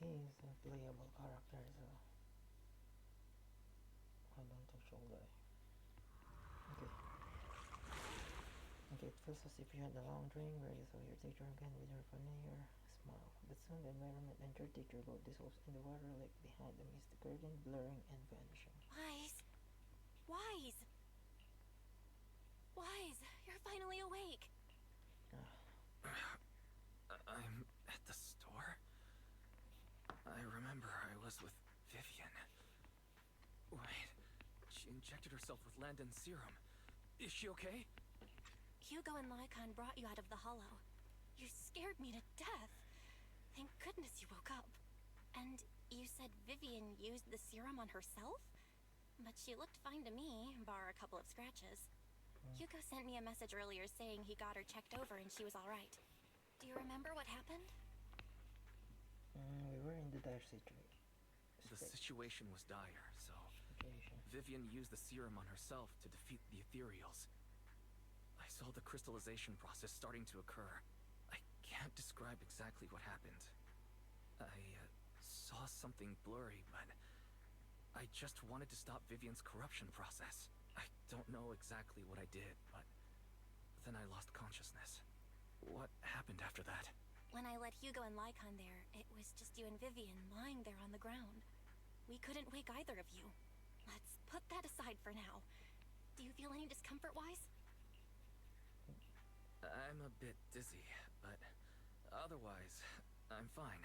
is a playable character, so I don't actually. Okay. Okay, it feels as if you had a long dream where you saw your teacher again with your familiar smile. But soon the environment and your teacher both dissolves in the water like behind a misty curtain, blurring and vanishing. Wise! Wise! Wise! You're finally awake! I'm at the store? I remember I was with Vivian. Wait, she injected herself with Landon's serum. Is she okay? Hugo and Lycon brought you out of the hollow. You scared me to death. Thank goodness you woke up. And you said Vivian used the serum on herself? But she looked fine to me, bar a couple of scratches. Hugo sent me a message earlier saying he got her checked over and she was alright. Do you remember what happened? We were in the dire situation. The situation was dire, so Vivian used the serum on herself to defeat the ethereals. I saw the crystallization process starting to occur. I can't describe exactly what happened. I saw something blurry, but I just wanted to stop Vivian's corruption process. I don't know exactly what I did, but then I lost consciousness. What happened after that? When I led Hugo and Lycon there, it was just you and Vivian lying there on the ground. We couldn't wake either of you. Let's put that aside for now. Do you feel any discomfort-wise? I'm a bit dizzy, but otherwise, I'm fine.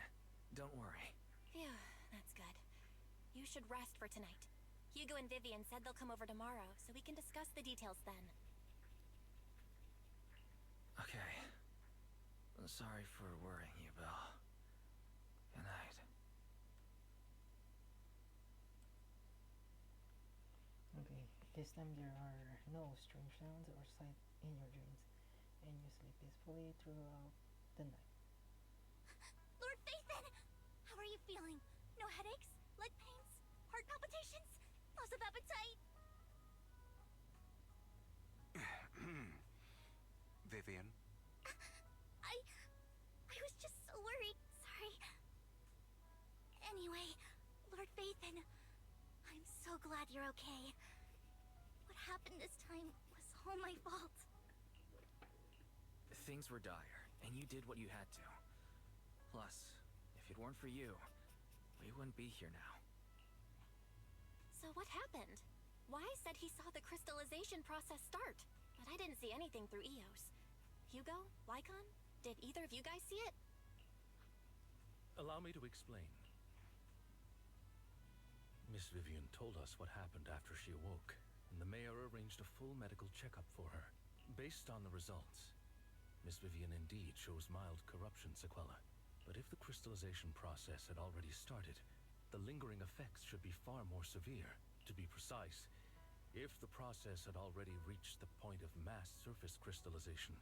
Don't worry. Phew, that's good. You should rest for tonight. Hugo and Vivian said they'll come over tomorrow, so we can discuss the details then. Okay. Sorry for worrying you, Belle. Good night. Okay, this time there are no strange sounds or sight in your dreams, and you sleep peacefully throughout the night. Lord Phaethon! How are you feeling? No headaches? Leg pains? Heart palpitations? Loss of appetite? Vivian? I was just so worried. Sorry. Anyway, Lord Phaethon, I'm so glad you're okay. What happened this time was all my fault. Things were dire, and you did what you had to. Plus, if it weren't for you, we wouldn't be here now. So what happened? Wise said he saw the crystallization process start, but I didn't see anything through Eos. Hugo? Lycon? Did either of you guys see it? Allow me to explain. Miss Vivian told us what happened after she awoke, and the mayor arranged a full medical checkup for her. Based on the results, Miss Vivian indeed shows mild corruption sequela. But if the crystallization process had already started, the lingering effects should be far more severe. To be precise, if the process had already reached the point of mass surface crystallization,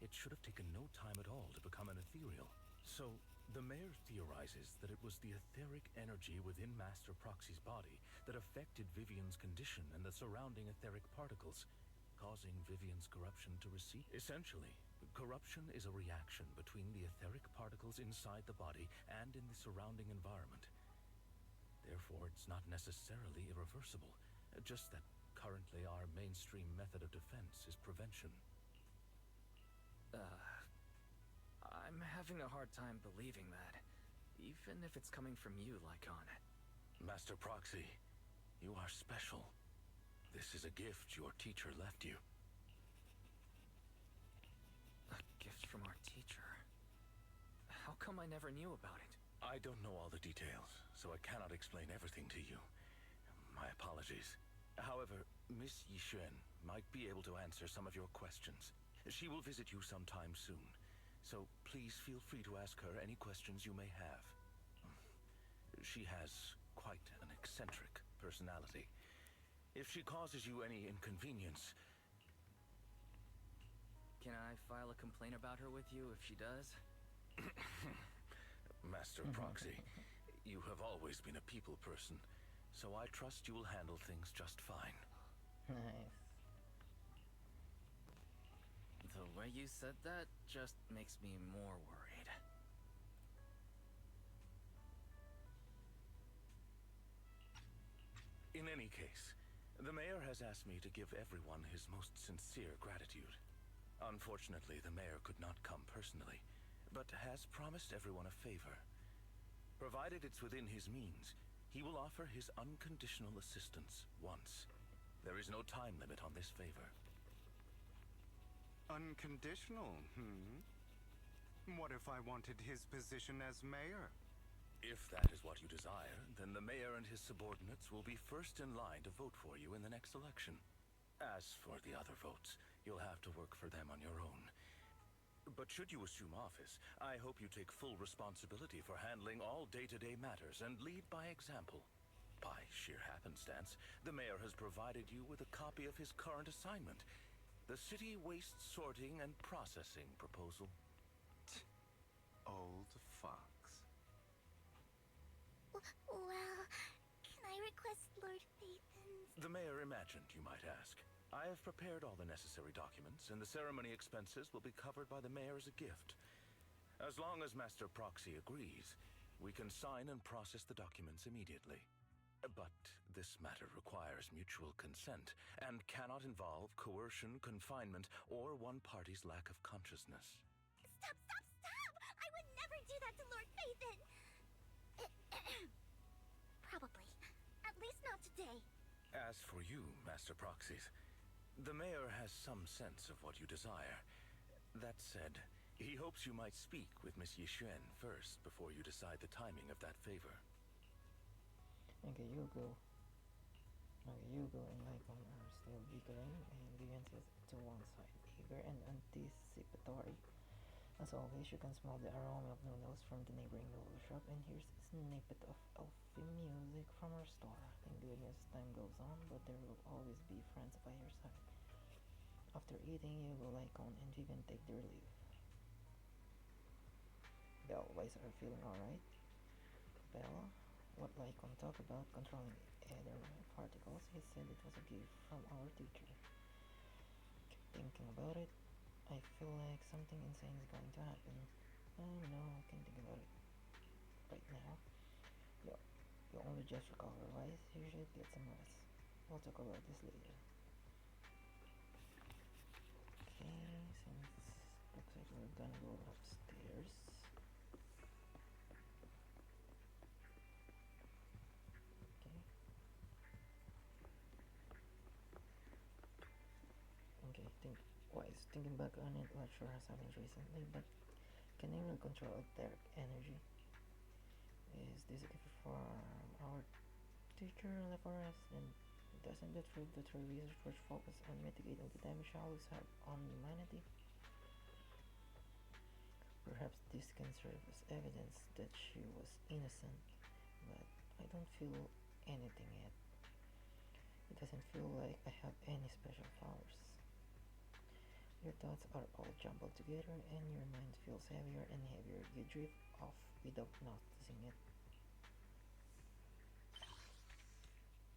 it should have taken no time at all to become an ethereal. So, the mayor theorizes that it was the etheric energy within Master Proxy's body that affected Vivian's condition and the surrounding etheric particles, causing Vivian's corruption to recede. Essentially, corruption is a reaction between the etheric particles inside the body and in the surrounding environment. Therefore, it's not necessarily irreversible, just that currently our mainstream method of defense is prevention. I'm having a hard time believing that, even if it's coming from you, Lycon. Master Proxy, you are special. This is a gift your teacher left you. A gift from our teacher? How come I never knew about it? I don't know all the details, so I cannot explain everything to you. My apologies. However, Miss Yixuan might be able to answer some of your questions. She will visit you sometime soon, so please feel free to ask her any questions you may have. She has quite an eccentric personality. If she causes you any inconvenience... Can I file a complaint about her with you if she does? Master Proxy, you have always been a people person, so I trust you will handle things just fine. Nice. The way you said that just makes me more worried. any case, the mayor has asked me to give everyone his most sincere gratitude. Unfortunately, the mayor could not come personally, but has promised everyone a favor. Provided it's within his means, he will offer his unconditional assistance once. There is no time limit on this favor. Unconditional, What if I wanted his position as mayor? If that is what you desire, then the mayor and his subordinates will be first in line to vote for you in the next election. As for the other votes, you'll have to work for them on your own. But should you assume office, I hope you take full responsibility for handling all day-to-day matters and lead by example. By sheer happenstance, the mayor has provided you with a copy of his current assignment, the City Waste Sorting and Processing proposal. Old fox. Well, can I request Lord Phaethon's... The mayor imagined, you might ask. I have prepared all the necessary documents, and the ceremony expenses will be covered by the mayor as a gift. As long as Master Proxy agrees, we can sign and process the documents immediately. But this matter requires mutual consent and cannot involve coercion, confinement, or one party's lack of consciousness. Stop! I would never do that to Lord Phaethon! Probably. At least not today. As for you, Master Proxies, the mayor has some sense of what you desire. That said, he hopes you might speak with Miss Yixuan first before you decide the timing of that favor. Okay, Yugo and Lycon are still bickering, and Vivian says to one side, eager and anticipatory. As always, you can smell the aroma of noodles from the neighboring noodle shop, and here's a snippet of elfin music from our store. Thank goodness time goes on, but there will always be friends by your side. After eating, Yugo, Lycon, and Vivian take their leave. Belle, why are you feeling alright? Bella? What Lycon talk about controlling ether particles, he said it was a gift from our teacher. Thinking about it, I feel like something insane is going to happen. No, I can't think about it right now. You only just recover, right? You should get some rest. We'll talk about this later. Okay, since looks like we're gonna go upstairs. Thinking back on it, not sure has happened recently, but can I really control etheric energy? Is this a gift from our teacher left for us? And doesn't that prove that her research focus on mitigating the damage Hallows have on humanity? Perhaps this can serve as evidence that she was innocent, but I don't feel anything yet. It doesn't feel like I have any special powers. Your thoughts are all jumbled together and your mind feels heavier and heavier. You drift off without noticing it.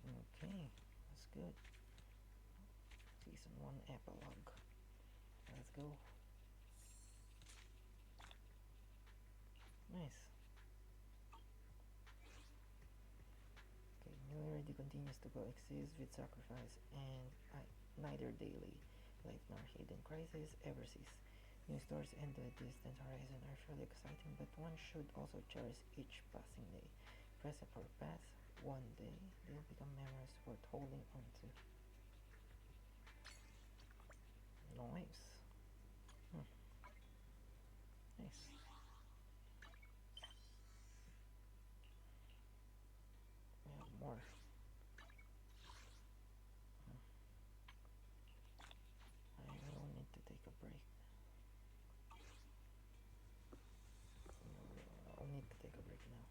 Okay, that's good. Season 1 epilogue. Let's go. Nice. Okay, New Already continues to coexist with sacrifice and neither daily life nor hidden crisis ever cease. New stories and the distant horizon are surely exciting, but one should also cherish each passing day. Press up or pass, one day they'll become memories worth holding on to. Nice. Nice. We have more. I will need to take a break. I'll need to take a break now.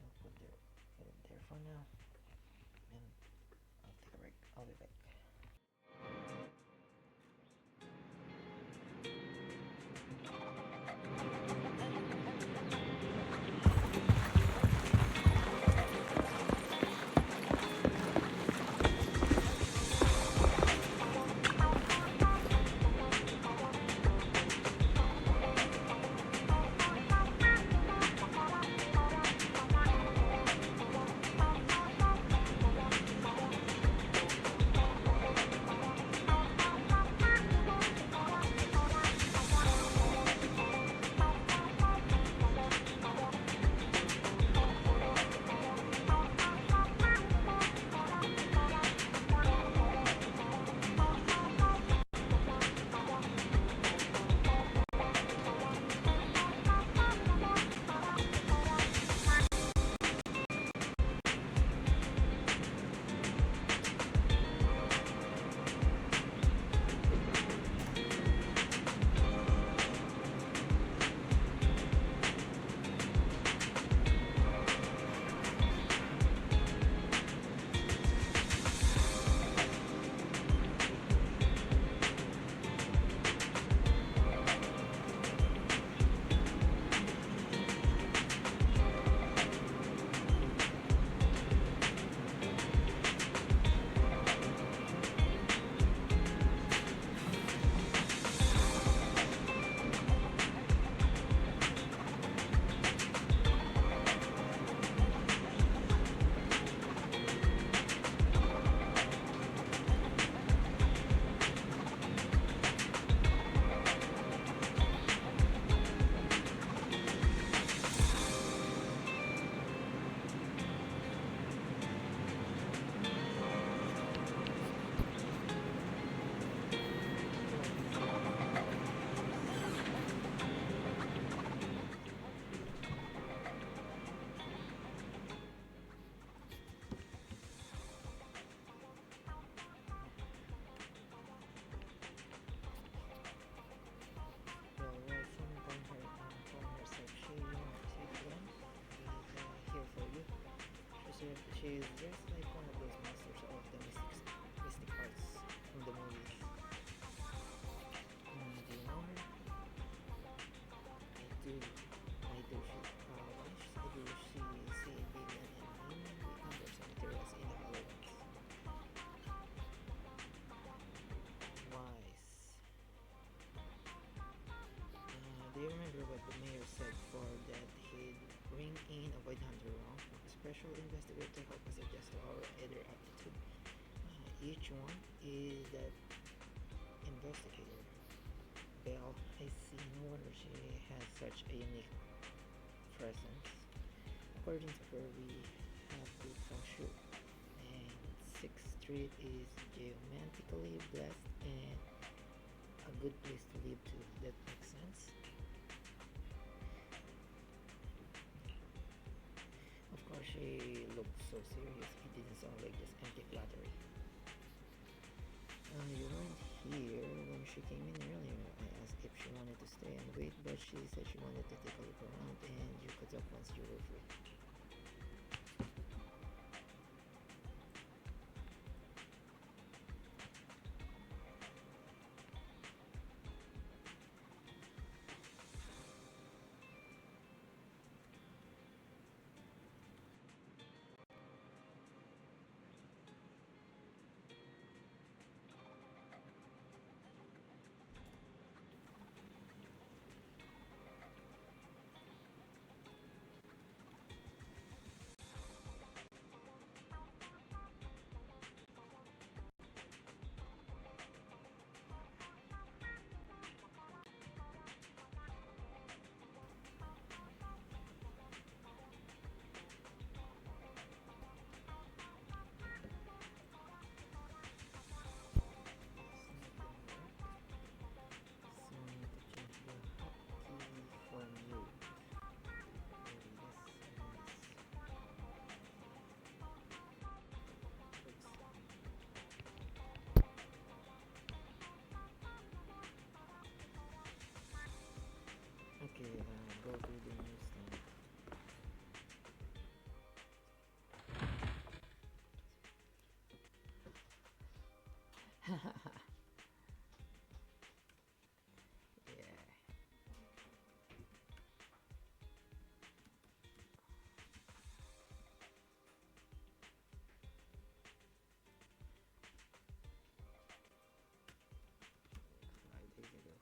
I'll put it there for now. And I'll take a break. I'll be back. she's just like one of those masters of the mystic arts from the movies. Do you know her? I do. I do. I do. She see Vivian and me. We encountered some materials in the hollow ones. Wise. Do you remember what the mayor said for that he'd bring in a Void Hunter along? A special investigator to help us adjust to our either aptitude. Each one is that investigator. Belle, I see no wonder she has such a unique presence. According to her, we have good feng shui, and 6th Street is geomantically blessed and a good place to live too. That makes sense. Of course, she looked so serious. It didn't sound like just empty flattery. You weren't here when she came in earlier. I asked if she wanted to stay and wait, but she said she wanted to take a look around and you could talk once you were free. Okay, go to the newsstand. Yeah. Days ago.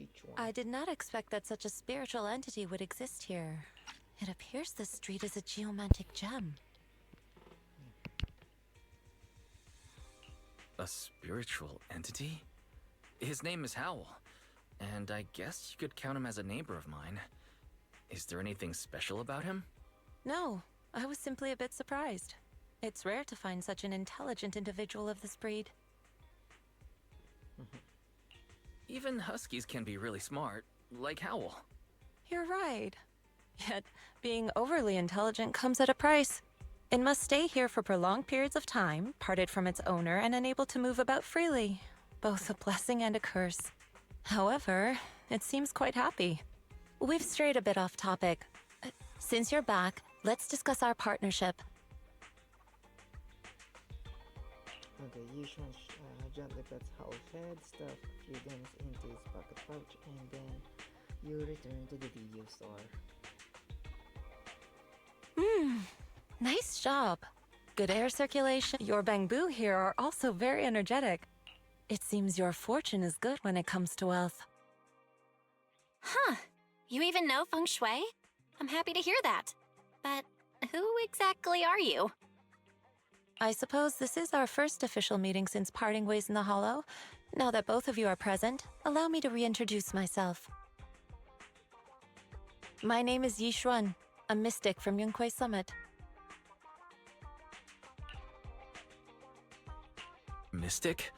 Each one. I did not expect that such a spiritual entity would exist here. It appears this street is a geomantic gem. A spiritual entity? His name is Howl, and I guess you could count him as a neighbor of mine. Is there anything special about him? No, I was simply a bit surprised. It's rare to find such an intelligent individual of this breed. Even huskies can be really smart, like Howl. You're right. Yet, being overly intelligent comes at a price. It must stay here for prolonged periods of time, parted from its owner and unable to move about freely. Both a blessing and a curse. However, it seems quite happy. We've strayed a bit off topic. Since you're back, let's discuss our partnership. Okay, Yishun gently pets Howl's head, stuff a few gems into his pocket pouch, and then you return to the video store. Nice job. Good air circulation. Your bamboo here are also very energetic. It seems your fortune is good when it comes to wealth. Huh. You even know feng shui? I'm happy to hear that. But who exactly are you? I suppose this is our first official meeting since parting ways in the Hollow. Now that both of you are present, allow me to reintroduce myself. My name is Yi Xuan, a mystic from Yunquei Summit. Mystic?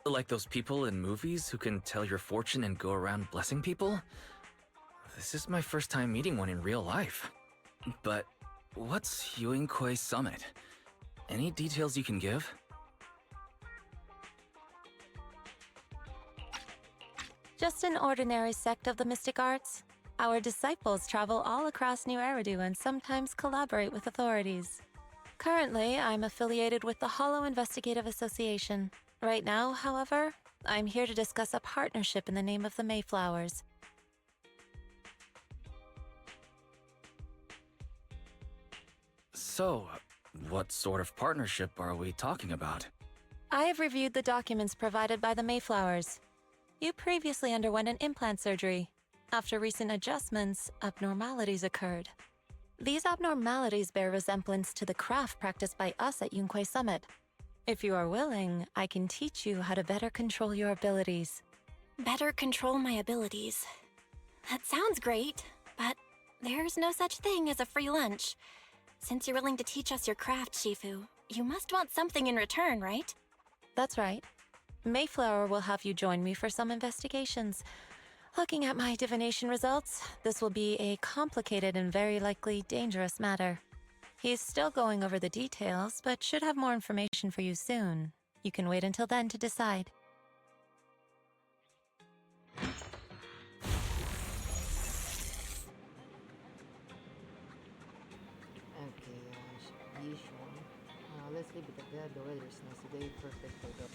Like those people in movies who can tell your fortune and go around blessing people? This is my first time meeting one in real life. But what's Yunquei Summit? Any details you can give? Just an ordinary sect of the mystic arts. Our disciples travel all across New Eridu and sometimes collaborate with authorities. Currently, I'm affiliated with the Hollow Investigative Association. Right now, however, I'm here to discuss a partnership in the name of the Mayflowers. So, what sort of partnership are we talking about? I have reviewed the documents provided by the Mayflowers. You previously underwent an implant surgery. After recent adjustments, abnormalities occurred. These abnormalities bear resemblance to the craft practiced by us at Yunquei Summit. If you are willing, I can teach you how to better control your abilities. Better control my abilities. That sounds great, but there's no such thing as a free lunch. Since you're willing to teach us your craft, Shifu, you must want something in return, right? That's right. Mayflower will have you join me for some investigations. Looking at my divination results, this will be a complicated and very likely dangerous matter. He's still going over the details, but should have more information for you soon. You can wait until then to decide. Okay, Yishun. Let's leave it at that. The weather is nice today, perfect for the...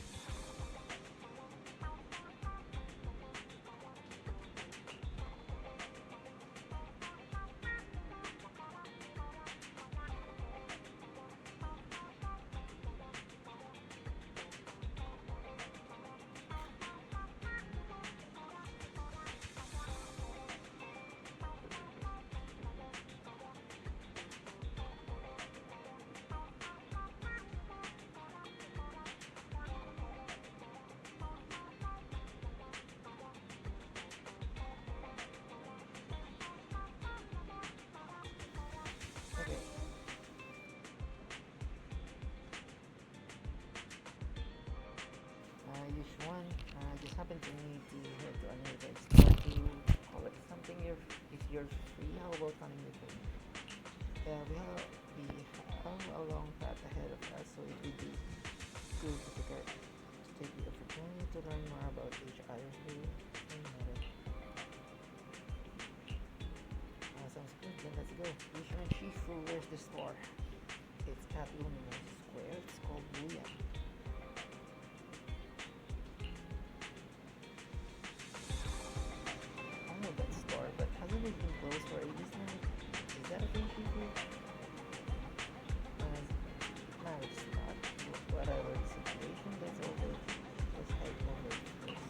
Okay. Yishun, just happened to need to head to a nearby store to collect something if you're free. How about coming with me? We have a long path ahead of us, so it would be good to take the opportunity to learn more about each other's view and method. Sounds good, then let's go. Yishun Shifu, where's the store? It's at Luminous Square. It's called Wuyan. I know that store, but hasn't it been closed for ages now? Is that a thing, Shifu? No, it's not. Whatever the situation, that's over. Let's head over to this.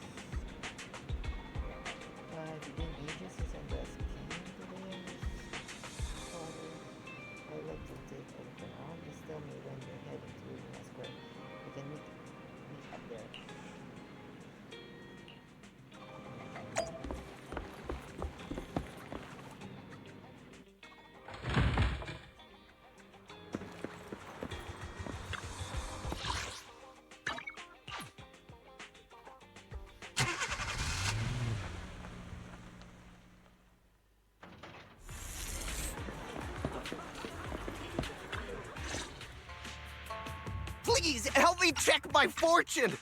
Please, help me check my fortune!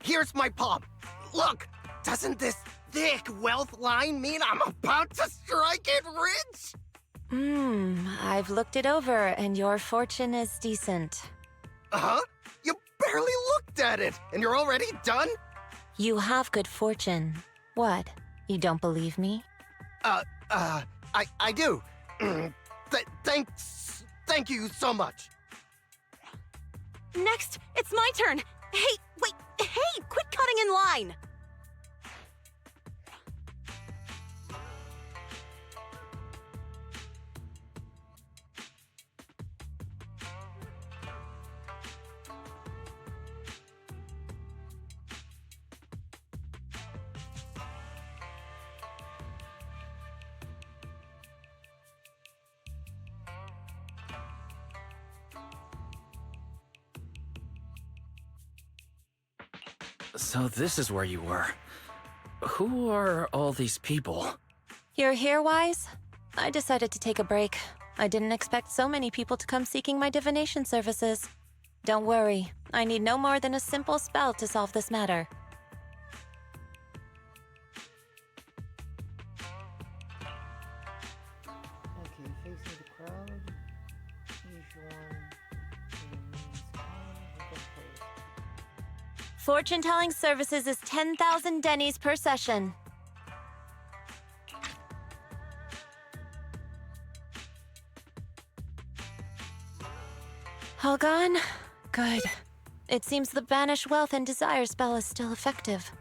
Here's my palm. Look, doesn't this thick wealth line mean I'm about to strike it rich? I've looked it over, and your fortune is decent. Huh? You barely looked at it, and you're already done? You have good fortune. What? You don't believe me? I do. Thank you so much. Next, it's my turn. Hey, wait, hey, quit cutting in line. So this is where you were. Who are all these people? You're here, Wise? I decided to take a break. I didn't expect so many people to come seeking my divination services. Don't worry, I need no more than a simple spell to solve this matter. Okay, facing the crowd. Each one remains calm and composed. Fortune-telling services is 10,000 dennies per session. All gone? Good. It seems the Banish Wealth and Desire spell is still effective.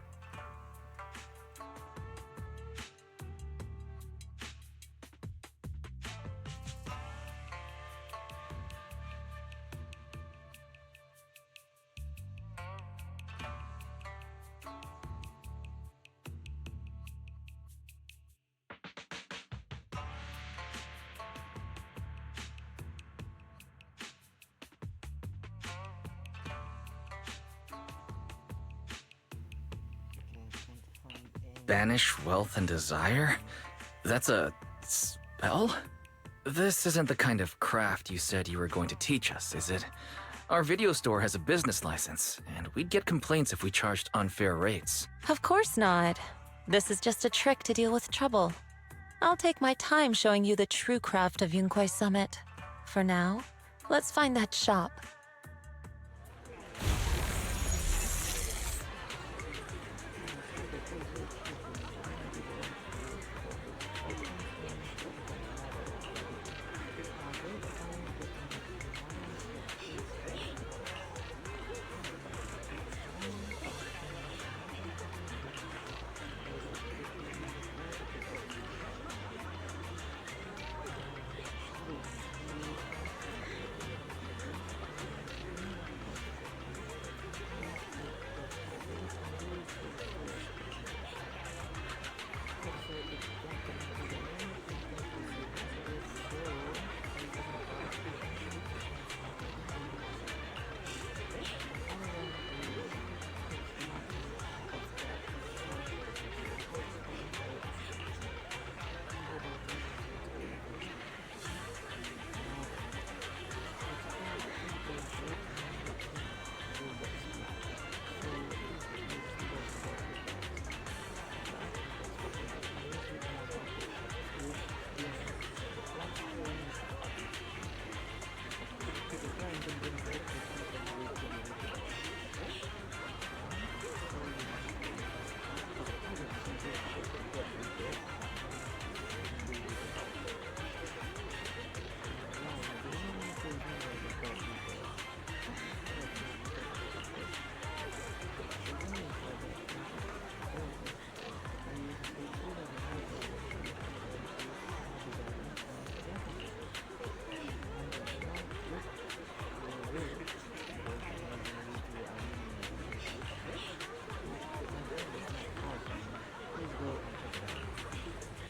Banish wealth and desire? That's a spell? This isn't the kind of craft you said you were going to teach us, is it? Our video store has a business license, and we'd get complaints if we charged unfair rates. Of course not. This is just a trick to deal with trouble. I'll take my time showing you the true craft of Yunquai Summit. For now, let's find that shop.